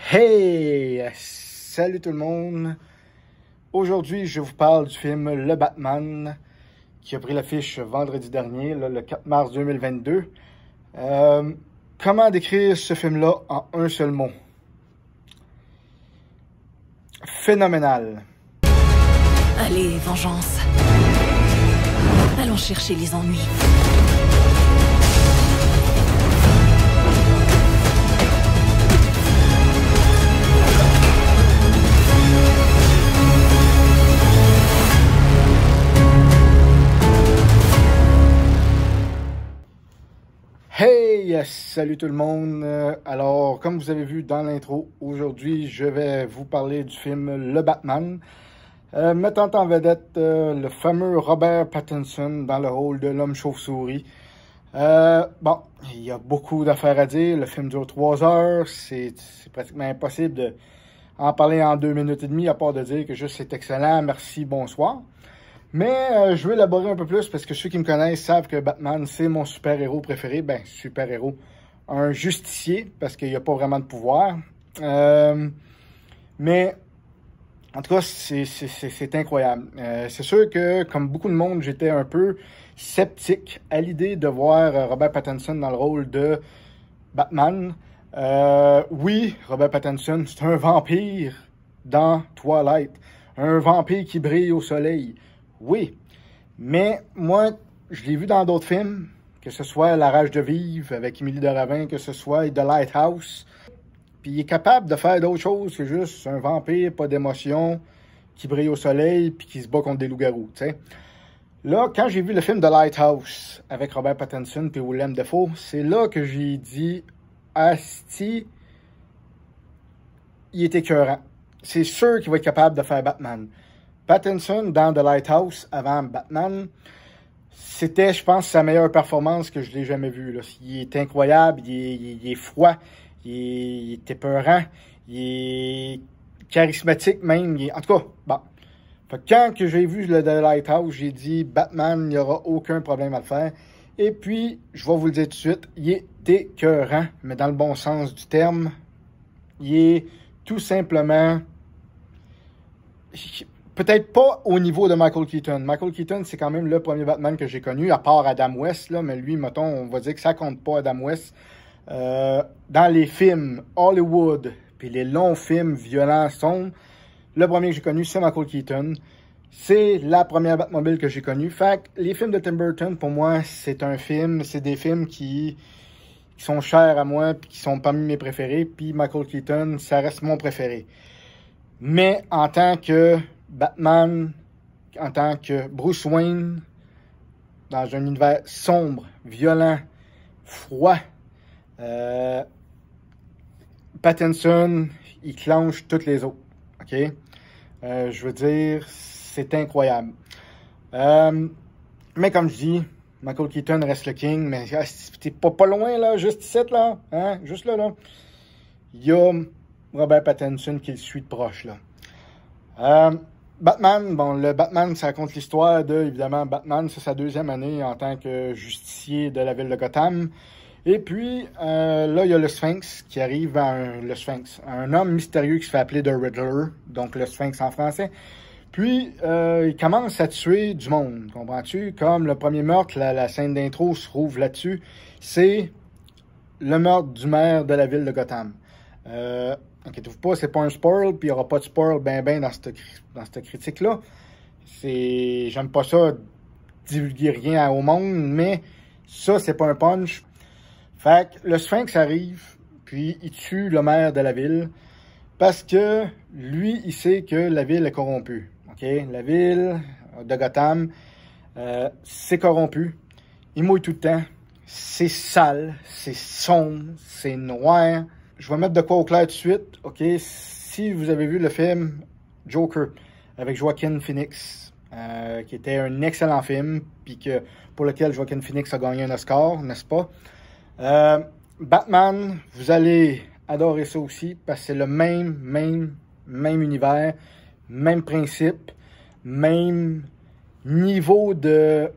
Hey! Salut tout le monde! Aujourd'hui, je vous parle du film Le Batman, qui a pris l'affiche vendredi dernier, le 4 mars 2022. Comment décrire ce film-là en un seul mot? Phénoménal. Allez, vengeance. Allons chercher les ennuis. Hey! Salut tout le monde! Alors, comme vous avez vu dans l'intro, aujourd'hui, je vais vous parler du film Le Batman, mettant en vedette le fameux Robert Pattinson dans le rôle de l'homme chauve-souris. Bon, il y a beaucoup d'affaires à dire. Le film dure 3 heures. C'est pratiquement impossible d'en parler en 2 minutes et demie, à part de dire que juste c'est excellent, merci, bonsoir. Mais je veux élaborer un peu plus parce que ceux qui me connaissent savent que Batman, c'est mon super-héros préféré. Ben, super-héros. Un justicier, parce qu'il n'y a pas vraiment de pouvoir. Mais, en tout cas, c'est incroyable. C'est sûr que, comme beaucoup de monde, j'étais un peu sceptique à l'idée de voir Robert Pattinson dans le rôle de Batman. Oui, Robert Pattinson, c'est un vampire dans Twilight. Un vampire qui brille au soleil. Oui, mais moi, je l'ai vu dans d'autres films, que ce soit La Rage de vivre avec Émilie de Ravin, que ce soit The Lighthouse. Puis il est capable de faire d'autres choses que juste un vampire, pas d'émotion, qui brille au soleil, puis qui se bat contre des loups-garous, tu sais. Là, quand j'ai vu le film The Lighthouse avec Robert Pattinson et Willem Dafoe, c'est là que j'ai dit « Asti, il est écœurant. C'est sûr qu'il va être capable de faire Batman. » Pattinson, dans The Lighthouse, avant Batman, c'était, je pense, sa meilleure performance que je l'ai jamais vue. Là. Il est incroyable, il est froid, il est épeurant, il est charismatique même. En tout cas, bon. Fait que quand que j'ai vu le The Lighthouse, j'ai dit, Batman, il n'y aura aucun problème à le faire. Et puis, je vais vous le dire tout de suite, il est écœurant, mais dans le bon sens du terme. Il est tout simplement... Peut-être pas au niveau de Michael Keaton. Michael Keaton, c'est quand même le premier Batman que j'ai connu, à part Adam West, là, mais lui, mettons, on va dire que ça compte pas Adam West. Dans les films Hollywood, puis les longs films violents sombres, le premier que j'ai connu, c'est Michael Keaton. C'est la première Batmobile que j'ai connue. Fait que les films de Tim Burton, pour moi, c'est des films qui sont chers à moi, puis qui sont parmi mes préférés, puis Michael Keaton, ça reste mon préféré. Mais en tant que Batman, en tant que Bruce Wayne, dans un univers sombre, violent, froid, Pattinson, il clenche toutes les autres. OK? Je veux dire, c'est incroyable. Mais comme je dis, Michael Keaton reste le king, mais t'es pas loin, là, juste ici, là. Hein? Juste là. Il y a Robert Pattinson qui le suit de proche, là. Batman, bon, le Batman, ça raconte l'histoire de, évidemment, Batman, c'est sa 2e année en tant que justicier de la ville de Gotham. Et puis, là, il y a le Sphinx qui arrive le Sphinx, un homme mystérieux qui se fait appeler The Riddler, donc le Sphinx en français. Puis, il commence à tuer du monde, comprends-tu? Comme le premier meurtre, la scène d'intro se trouve là-dessus, c'est le meurtre du maire de la ville de Gotham. Inquiétez-vous pas, c'est pas un spoil, puis il n'y aura pas de spoil ben dans cette critique-là. J'aime pas ça, divulguer rien au monde, mais ça, c'est pas un punch. Fait que le Sphinx arrive, puis il tue le maire de la ville, parce que lui, il sait que la ville est corrompue. OK? La ville de Gotham, c'est corrompu. Il mouille tout le temps. C'est sale, c'est sombre, c'est noir. Je vais mettre de quoi au clair tout de suite, OK? Si vous avez vu le film Joker avec Joaquin Phoenix, qui était un excellent film, puis pour lequel Joaquin Phoenix a gagné un Oscar, n'est-ce pas? Batman, vous allez adorer ça aussi, parce que c'est le même univers, même principe, même niveau de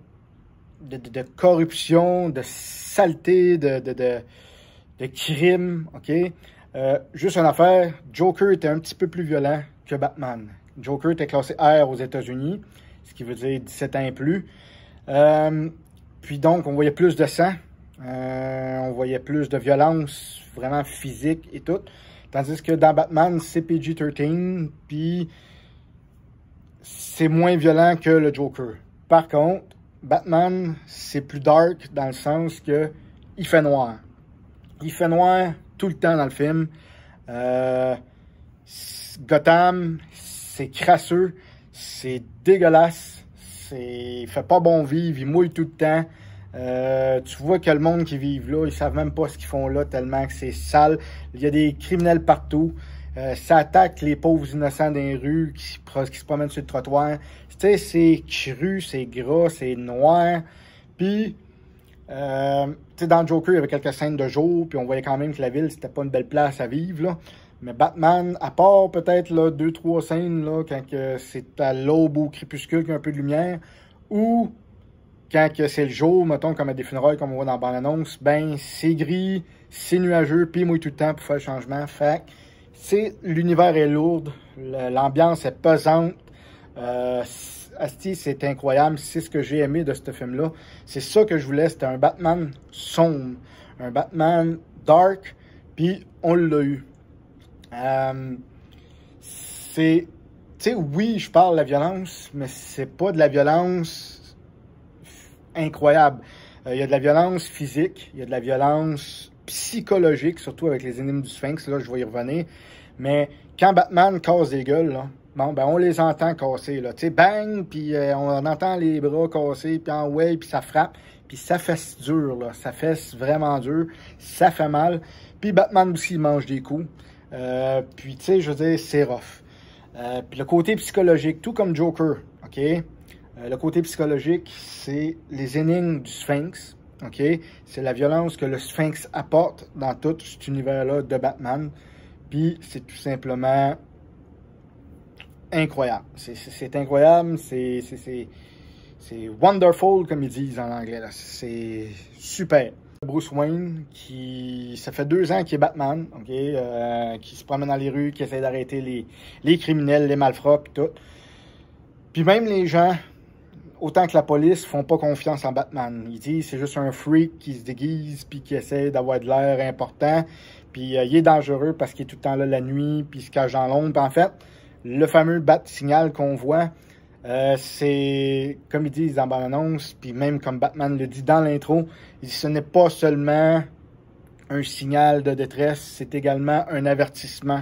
corruption, de saleté, de crime, OK? Juste une affaire, Joker était un petit peu plus violent que Batman. Joker était classé R aux États-Unis, ce qui veut dire 17 ans et plus. Puis donc, on voyait plus de sang, on voyait plus de violence vraiment physique et tout. Tandis que dans Batman, c'est PG-13, puis c'est moins violent que le Joker. Par contre, Batman, c'est plus dark dans le sens que il fait noir. Il fait noir tout le temps dans le film. Gotham, c'est crasseux, c'est dégueulasse, il fait pas bon vivre, il mouille tout le temps. Tu vois que le monde qui vit là, ils savent même pas ce qu'ils font là tellement que c'est sale. Il y a des criminels partout. Ça attaque les pauvres innocents dans les rues qui se promènent sur le trottoir. Tu sais, c'est cru, c'est gras, c'est noir. Puis, tu sais, dans Joker, il y avait quelques scènes de jour, puis on voyait quand même que la ville, c'était pas une belle place à vivre, là. Mais Batman, à part peut-être là 2-3 scènes, là, quand c'est à l'aube ou au crépuscule qu'il y a un peu de lumière, ou quand c'est le jour, mettons, comme à des funérailles, comme on voit dans la bande-annonce, ben, c'est gris, c'est nuageux, puis il mouille tout le temps pour faire le changement. Fait que, l'univers est lourd, l'ambiance est pesante. Asti, c'est incroyable. C'est ce que j'ai aimé de ce film-là. C'est ça que je voulais. C'était un Batman sombre, un Batman dark, puis on l'a eu. Tu sais, oui, je parle de la violence, mais c'est pas de la violence incroyable. Il y a de la violence physique, il y a de la violence psychologique, surtout avec les énigmes du Sphinx, là, je vais y revenir. Mais quand Batman casse des gueules, là, bon, ben, on les entend casser, là. Tu sais, bang, puis on entend les bras casser, puis en way, puis ça frappe, puis ça fesse dur, là. Ça fesse vraiment dur, ça fait mal. Puis Batman aussi, il mange des coups. Puis, tu sais, je veux dire, c'est rough. Puis le côté psychologique, tout comme Joker, OK? Le côté psychologique, c'est les énigmes du Sphinx, OK? C'est la violence que le Sphinx apporte dans tout cet univers-là de Batman. Puis, c'est tout simplement incroyable. C'est incroyable, c'est wonderful, comme ils disent en anglais. C'est super. Bruce Wayne, ça fait 2 ans qu'il est Batman, OK? Qui se promène dans les rues, qui essaie d'arrêter les criminels, les malfrats, puis tout. Puis même les gens, autant que la police, font pas confiance en Batman. Ils disent c'est juste un freak qui se déguise, puis qui essaie d'avoir de l'air important. Puis il est dangereux parce qu'il est tout le temps là la nuit, puis il se cache dans l'ombre. En fait, le fameux Bat-signal qu'on voit, c'est, comme ils disent dans la bande-annonce, puis même comme Batman le dit dans l'intro, ce n'est pas seulement un signal de détresse, c'est également un avertissement.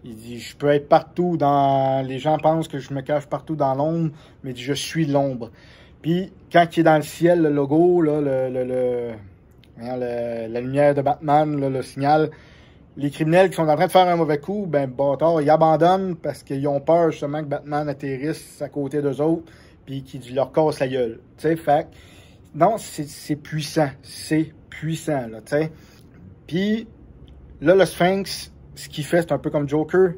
Il dit, je peux être partout les gens pensent que je me cache partout dans l'ombre, mais il dit, je suis l'ombre. Puis, quand il est dans le ciel, le logo, là, la lumière de Batman, là, le signal, les criminels qui sont en train de faire un mauvais coup, ben, bâtard, ils abandonnent parce qu'ils ont peur justement que Batman atterrisse à côté d'eux autres puis qu'il leur casse la gueule. Tu sais, fait non, c'est puissant. C'est puissant, là, tu sais. Puis, là, le Sphinx, ce qu'il fait, c'est un peu comme Joker.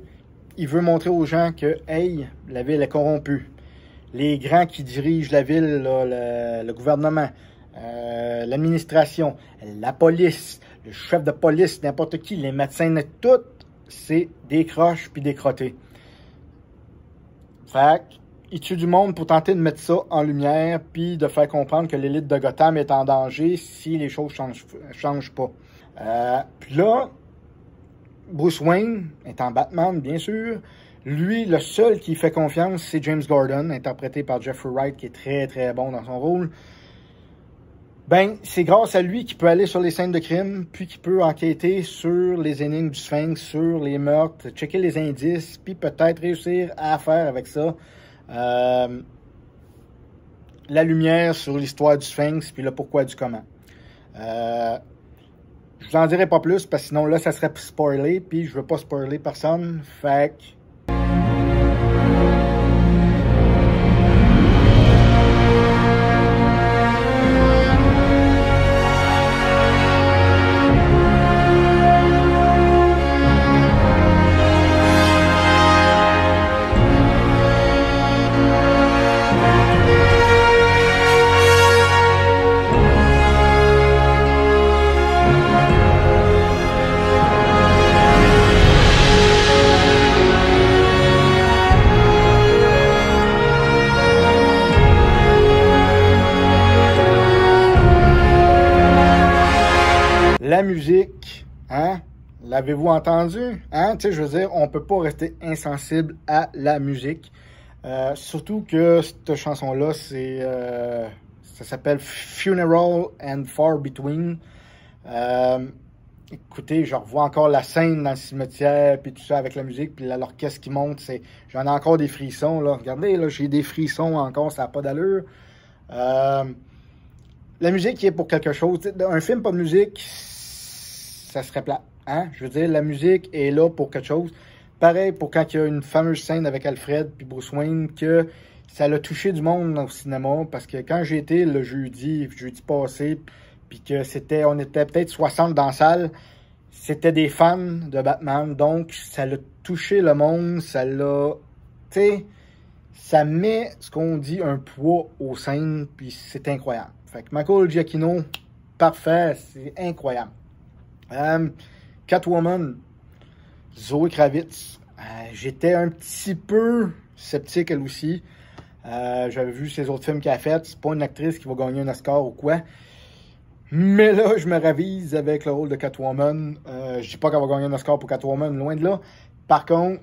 Il veut montrer aux gens que, hey, la ville est corrompue. Les grands qui dirigent la ville, là, le gouvernement, l'administration, la police, le chef de police, n'importe qui, les médecins, tout, c'est des croches puis des crottés. Fait qu'il tue du monde pour tenter de mettre ça en lumière puis de faire comprendre que l'élite de Gotham est en danger si les choses changent pas. Puis là, Bruce Wayne, étant Batman, bien sûr, lui, le seul qui fait confiance, c'est James Gordon, interprété par Jeffrey Wright, qui est très, très bon dans son rôle. Ben, c'est grâce à lui qu'il peut aller sur les scènes de crime, puis qu'il peut enquêter sur les énigmes du Sphinx, sur les meurtres, checker les indices, puis peut-être réussir à faire avec ça la lumière sur l'histoire du Sphinx, puis le pourquoi du comment. Je vous en dirai pas plus, parce que sinon là, ça serait spoilé, puis je veux pas spoiler personne, fait que la musique, hein? L'avez-vous entendu? Hein? Tu sais, je veux dire, on peut pas rester insensible à la musique. Surtout que cette chanson-là, ça s'appelle Funeral and Far Between. Écoutez, je revois encore la scène dans le cimetière, puis tout ça avec la musique, puis l'orchestre qui monte, j'en ai encore des frissons, là. Regardez, là, j'ai des frissons encore, ça n'a pas d'allure. La musique est pour quelque chose. Un film pas de musique, ça serait plat. Hein? Je veux dire, la musique est là pour quelque chose. Pareil pour quand il y a une fameuse scène avec Alfred puis Bruce Wayne, que ça l'a touché du monde au cinéma, parce que quand j'ai été le jeudi passé, puis que on était peut-être 60 dans la salle, c'était des fans de Batman, donc ça l'a touché le monde, ça l'a, tu sais, ça met, ce qu'on dit, un poids aux scènes, puis c'est incroyable. Fait que Michael Giacchino, parfait, c'est incroyable. Catwoman, Zoe Kravitz, j'étais un petit peu sceptique elle aussi. J'avais vu ses autres films qu'elle a fait, c'est pas une actrice qui va gagner un Oscar ou quoi. Mais là, je me ravise avec le rôle de Catwoman. Je dis pas qu'elle va gagner un Oscar pour Catwoman, loin de là. Par contre,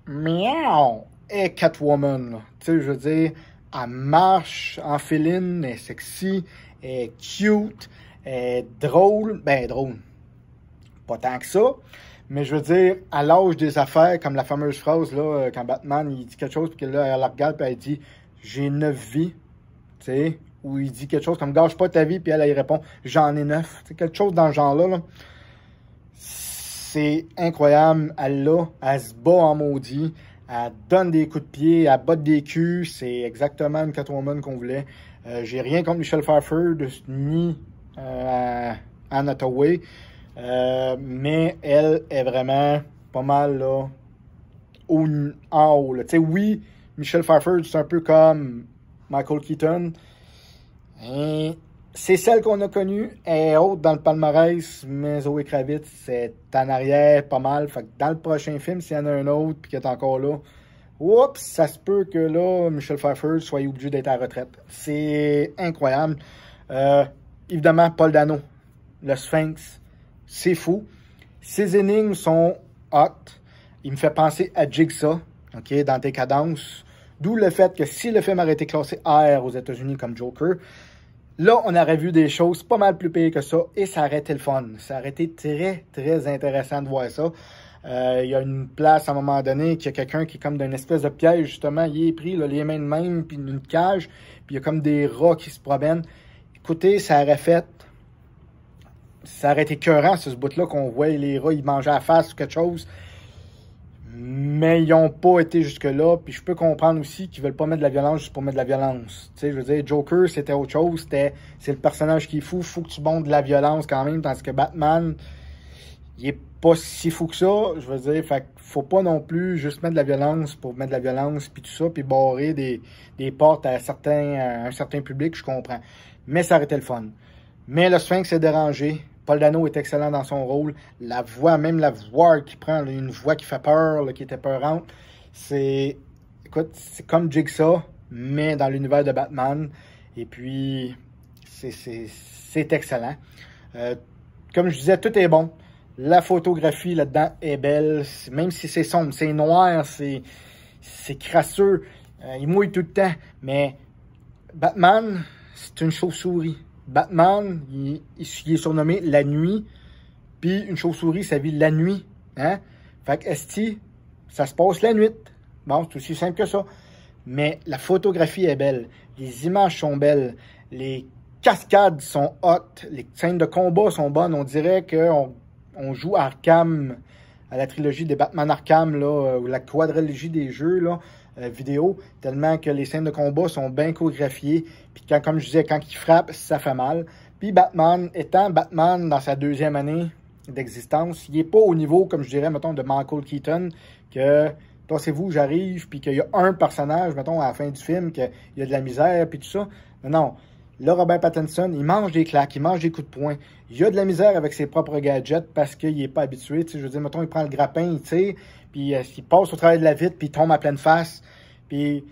miaou, est Catwoman. Tu sais, je veux dire, elle marche en féline, elle est sexy, elle est cute, elle est drôle. Ben, drôle. Pas tant que ça. Mais je veux dire, à l'âge des affaires, comme la fameuse phrase, là, quand Batman, il dit quelque chose, puis que là, elle la regarde, puis elle dit « J'ai 9 vies », tu sais, ou il dit quelque chose comme « Gâche pas ta vie », puis elle répond « J'en ai 9 ». C'est quelque chose dans ce genre-là, là. C'est incroyable. Elle se bat en maudit, elle donne des coups de pied, elle botte des culs, c'est exactement une Catwoman qu'on voulait. J'ai rien contre Michelle Pfeiffer, ni Anne Hathaway. Mais elle est vraiment pas mal là en haut. Tu sais, oui, Michelle Pfeiffer, c'est un peu comme Michael Keaton. C'est celle qu'on a connue. Elle est haute dans le palmarès, mais Zoe Kravitz, c'est en arrière pas mal. Fait que dans le prochain film, s'il y en a un autre puis qu'il est encore là, oups, ça se peut que là, Michelle Pfeiffer soit obligé d'être à la retraite. C'est incroyable. Évidemment, Paul Dano, le Sphinx. C'est fou. Ses énigmes sont hot. Il me fait penser à Jigsaw, OK, dans Décadence. D'où le fait que si le film aurait été classé R aux États-Unis comme Joker, là, on aurait vu des choses pas mal plus pires que ça et ça aurait été le fun. Ça aurait été très, très intéressant de voir ça. Il y a une place à un moment donné qu'il y a quelqu'un qui est comme dans une espèce de piège, justement. Il est pris, là, les mains de même, puis une cage, puis il y a comme des rats qui se promènent. Écoutez, ça aurait été écœurant, ce bout-là, qu'on voit les rats, ils mangeaient à la face ou quelque chose. Mais ils n'ont pas été jusque-là. Puis je peux comprendre aussi qu'ils veulent pas mettre de la violence juste pour mettre de la violence. Tu sais, je veux dire, Joker, c'était autre chose. C'est le personnage qui est fou. Faut que tu montes de la violence quand même. Tandis que Batman, il est pas si fou que ça. Je veux dire, fait faut pas non plus juste mettre de la violence pour mettre de la violence, puis tout ça, puis barrer des portes à un certain public, je comprends. Mais ça aurait été le fun. Mais le Sphinx est dérangé. Paul Dano est excellent dans son rôle. La voix, même la voix qu'il prend, là, une voix qui fait peur, là, qui était peurante. Écoute, c'est comme Jigsaw, mais dans l'univers de Batman. Et puis, c'est excellent. Comme je disais, tout est bon. La photographie là-dedans est belle. Même si c'est sombre, c'est noir, c'est crasseux. Il mouille tout le temps. Mais Batman, c'est une chauve-souris. Batman, il est surnommé la nuit, puis une chauve-souris, ça vit la nuit. Hein? Fait que esti, ça se passe la nuit. Bon, c'est aussi simple que ça. Mais la photographie est belle, les images sont belles, les cascades sont hautes, les scènes de combat sont bonnes. On dirait qu'on joue à Arkham, à la trilogie des Batman Arkham, là, ou la quadrilogie des jeux, là. Vidéo, tellement que les scènes de combat sont bien chorégraphiées, puis comme je disais, quand il frappe, ça fait mal. Puis Batman, étant Batman dans sa 2e année d'existence, il n'est pas au niveau, comme je dirais, mettons, de Michael Keaton, que, pensez-vous, j'arrive, puis qu'il y a un personnage, mettons, à la fin du film, qu'il y a de la misère, puis tout ça. Non, là, Robert Pattinson, il mange des claques, il mange des coups de poing. Il a de la misère avec ses propres gadgets parce qu'il n'est pas habitué. Tu sais, je veux dire, mettons, il prend le grappin, il tire, puis il passe au travers de la vitre, puis il tombe à pleine face. Puis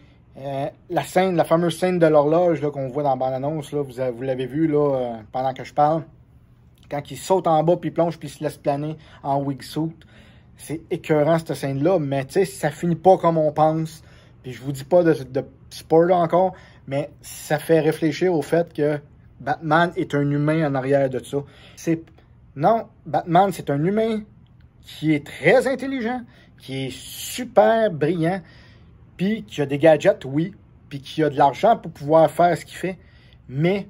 la fameuse scène de l'horloge qu'on voit dans la bande-annonce, là, vous l'avez vu là, pendant que je parle. Quand il saute en bas, puis il plonge, puis il se laisse planer en wingsuit. C'est écœurant, cette scène-là, mais tu sais, ça finit pas comme on pense. Puis je vous dis pas de spoiler encore, mais ça fait réfléchir au fait que Batman est un humain en arrière de ça. Non, Batman, c'est un humain qui est très intelligent, qui est super brillant, puis qui a des gadgets, oui, puis qui a de l'argent pour pouvoir faire ce qu'il fait, mais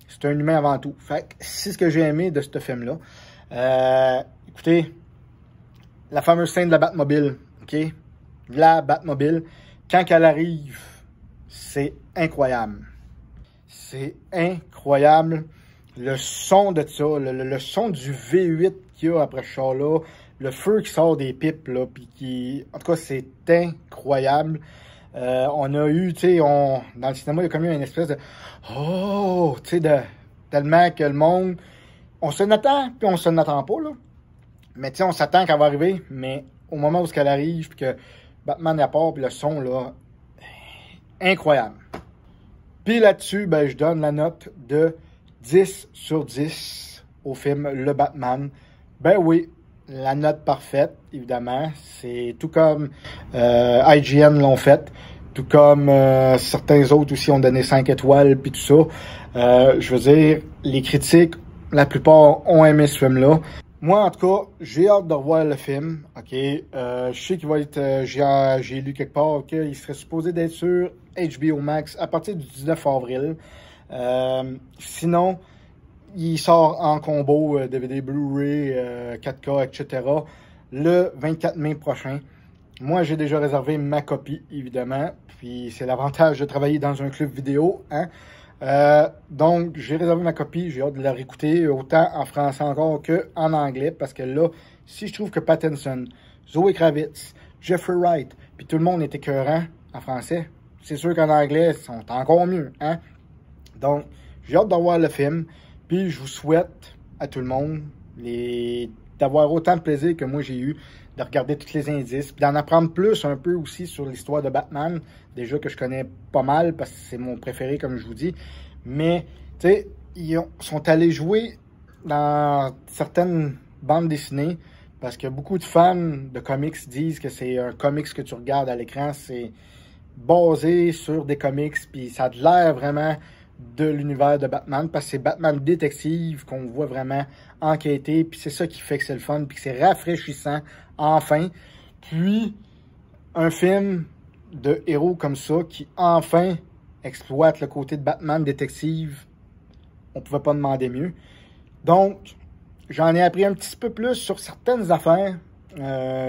c'est un humain avant tout. Fait que c'est ce que j'ai aimé de ce film-là. Écoutez, la fameuse scène de la Batmobile, OK? La Batmobile, quand elle arrive, c'est incroyable. C'est incroyable. Le son de ça, le son du V8 qu'il y a après ce char-là, le feu qui sort des pipes, là, puis qui... En tout cas, c'est incroyable. On a eu, tu sais, dans le cinéma, il y a comme eu une espèce de... Oh! Tu sais, tellement que le monde... On se n'attend, puis on se n'attend pas, là. Mais tu sais, on s'attend qu'elle va arriver, mais au moment où elle arrive, puis que Batman apparaît, puis le son, là, incroyable. Puis là-dessus, ben, je donne la note de 10 sur 10 au film Le Batman. Ben oui, la note parfaite, évidemment. C'est tout comme IGN l'ont fait, tout comme certains autres aussi ont donné 5 étoiles, puis tout ça. Je veux dire, les critiques, la plupart ont aimé ce film-là. Moi, en tout cas, j'ai hâte de revoir le film, OK? Je sais qu'il va être... j'ai lu quelque part qu'il serait supposé d'être sur HBO Max à partir du 19 avril. Sinon, il sort en combo DVD, Blu-ray, 4K, etc. le 24 mai prochain. Moi, j'ai déjà réservé ma copie, évidemment. Puis, c'est l'avantage de travailler dans un club vidéo, hein? Donc, j'ai réservé ma copie, j'ai hâte de la réécouter, autant en français encore qu'en anglais, parce que là, si je trouve que Pattinson, Zoe Kravitz, Jeffrey Wright, puis tout le monde est écœurant en français, c'est sûr qu'en anglais, ils sont encore mieux, hein? Donc, j'ai hâte de voir le film, puis je vous souhaite à tout le monde d'avoir autant de plaisir que moi j'ai eu, de regarder tous les indices, puis d'en apprendre plus un peu aussi sur l'histoire de Batman, déjà que je connais pas mal, parce que c'est mon préféré, comme je vous dis. Mais, tu sais, ils sont allés jouer dans certaines bandes dessinées, parce que beaucoup de fans de comics disent que c'est un comics que tu regardes à l'écran, c'est basé sur des comics, puis ça a l'air vraiment de l'univers de Batman, parce que c'est Batman détective qu'on voit vraiment enquêter, puis c'est ça qui fait que c'est le fun, puis que c'est rafraîchissant, enfin. Puis, un film de héros comme ça, qui enfin exploite le côté de Batman détective, on pouvait pas demander mieux. Donc, j'en ai appris un petit peu plus sur certaines affaires,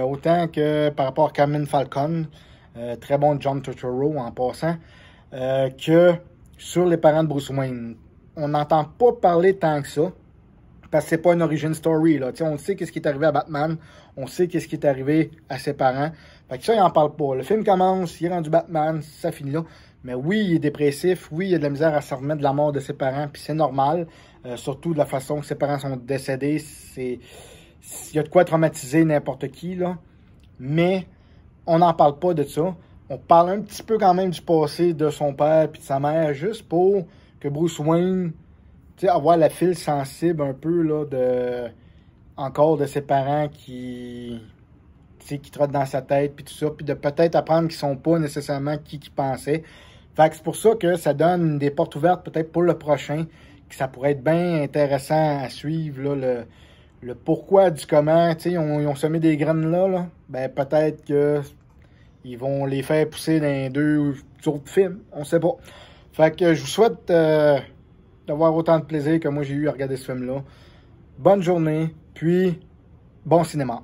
autant que par rapport à Cameron Falcon, très bon John Turturro en passant, que sur les parents de Bruce Wayne. On n'entend pas parler tant que ça, parce que c'est pas une origin story, là. T'sais, on sait qu'est-ce qui est arrivé à Batman, on sait qu'est-ce qui est arrivé à ses parents. Fait que ça, il en parle pas. Le film commence, il est rendu Batman, ça finit là. Mais oui, il est dépressif, oui, il a de la misère à se remettre de la mort de ses parents, puis c'est normal, surtout de la façon que ses parents sont décédés. Il y a de quoi traumatiser n'importe qui, là. Mais on n'en parle pas de ça. On parle un petit peu quand même du passé de son père puis de sa mère, juste pour que Bruce Wayne, tu sais, avoir la file sensible un peu, là, encore de ses parents qui trottent dans sa tête puis tout ça, puis de peut-être apprendre qu'ils sont pas nécessairement qui pensaient. Fait que c'est pour ça que ça donne des portes ouvertes peut-être pour le prochain, que ça pourrait être bien intéressant à suivre, là, le pourquoi du comment. Tu sais, ils ont semé des graines là. Ben peut-être que ils vont les faire pousser dans les 2 autres films. On sait pas. Fait que je vous souhaite d'avoir autant de plaisir que moi j'ai eu à regarder ce film-là. Bonne journée, puis bon cinéma.